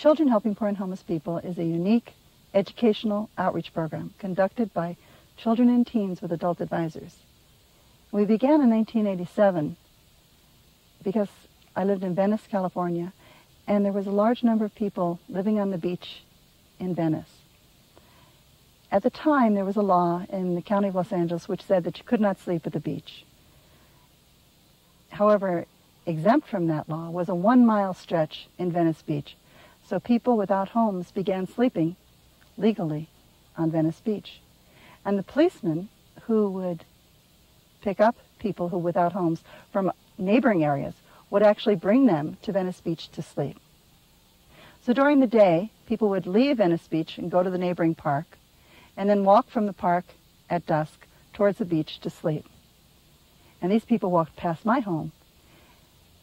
Children Helping Poor and Homeless People is a unique educational outreach program conducted by children and teens with adult advisors. We began in 1987 because I lived in Venice, California, and there was a large number of people living on the beach in Venice. At the time, there was a law in the County of Los Angeles which said that you could not sleep at the beach. However, exempt from that law was a 1-mile stretch in Venice Beach. So people without homes began sleeping legally on Venice Beach. And the policemen who would pick up people who without homes from neighboring areas would actually bring them to Venice Beach to sleep. So during the day, people would leave Venice Beach and go to the neighboring park, and then walk from the park at dusk towards the beach to sleep. And these people walked past my home.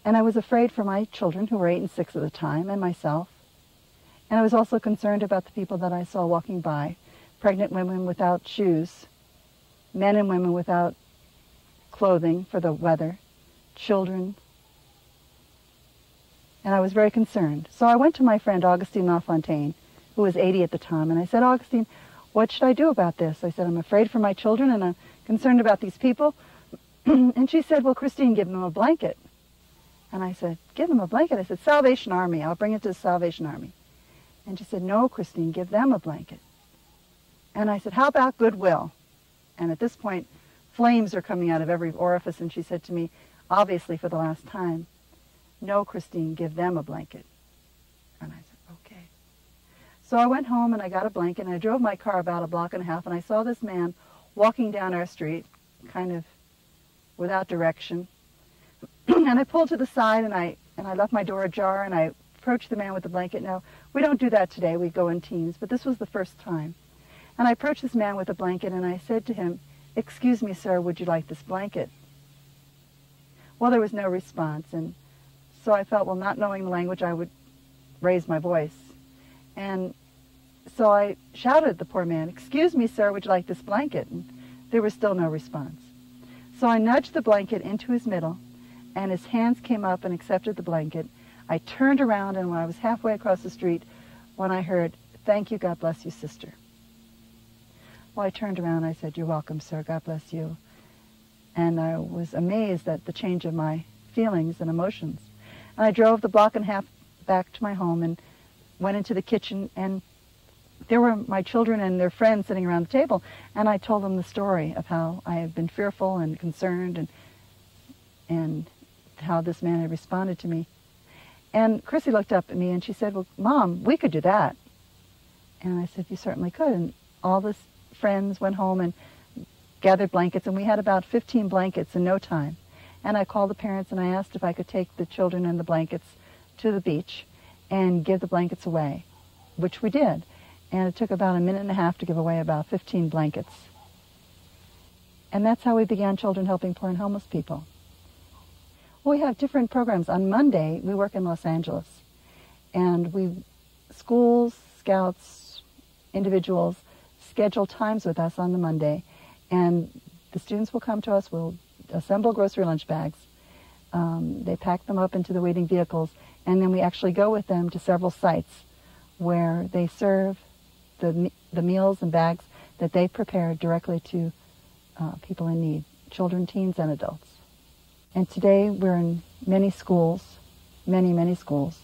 And I was afraid for my children, who were 8 and 6 at the time, and myself. And I was also concerned about the people that I saw walking by, pregnant women without shoes, men and women without clothing for the weather, children. And I was very concerned. So I went to my friend Augustine LaFontaine, who was 80 at the time, and I said, Augustine, what should I do about this? I said, I'm afraid for my children and I'm concerned about these people. And she said, well, Christine, give them a blanket. And I said, give them a blanket? I said, Salvation Army. I'll bring it to the Salvation Army. And she said, no, Christine, give them a blanket. And I said, how about Goodwill? And at this point, flames are coming out of every orifice. And she said to me, obviously for the last time, no, Christine, give them a blanket. And I said, okay. So I went home and I got a blanket and I drove my car about 1.5 blocks and I saw this man walking down our street, kind of without direction. And I pulled to the side and I left my door ajar and I approached the man with the blanket. Now, we don't do that today, we go in teams, but this was the first time. And I approached this man with the blanket and I said to him, excuse me, sir, would you like this blanket? Well, there was no response, and so I felt, well, not knowing the language, I would raise my voice. And so I shouted at the poor man, excuse me, sir, would you like this blanket? And there was still no response. So I nudged the blanket into his middle, and his hands came up and accepted the blanket. I turned around, and when I was halfway across the street, when I heard, thank you, God bless you, sister. Well, I turned around, and I said, you're welcome, sir, God bless you. And I was amazed at the change of my feelings and emotions. And I drove the 1.5 blocks back to my home and went into the kitchen, and there were my children and their friends sitting around the table, and I told them the story of how I had been fearful and concerned and how this man had responded to me. And Chrissy looked up at me and she said, well, Mom, we could do that. And I said, you certainly could. And all the friends went home and gathered blankets, and we had about 15 blankets in no time. And I called the parents and I asked if I could take the children and the blankets to the beach and give the blankets away, which we did. And it took about 1.5 minutes to give away about 15 blankets. And that's how we began Children Helping Poor and Homeless People. Well, we have different programs. On Monday, we work in Los Angeles. And schools, scouts, individuals schedule times with us on the Monday. And the students will come to us, we'll assemble grocery lunch bags. They pack them up into the waiting vehicles, and then we actually go with them to several sites where they serve the meals and bags that they prepare directly to people in need, children, teens, and adults. And today we're in many schools, many, many schools.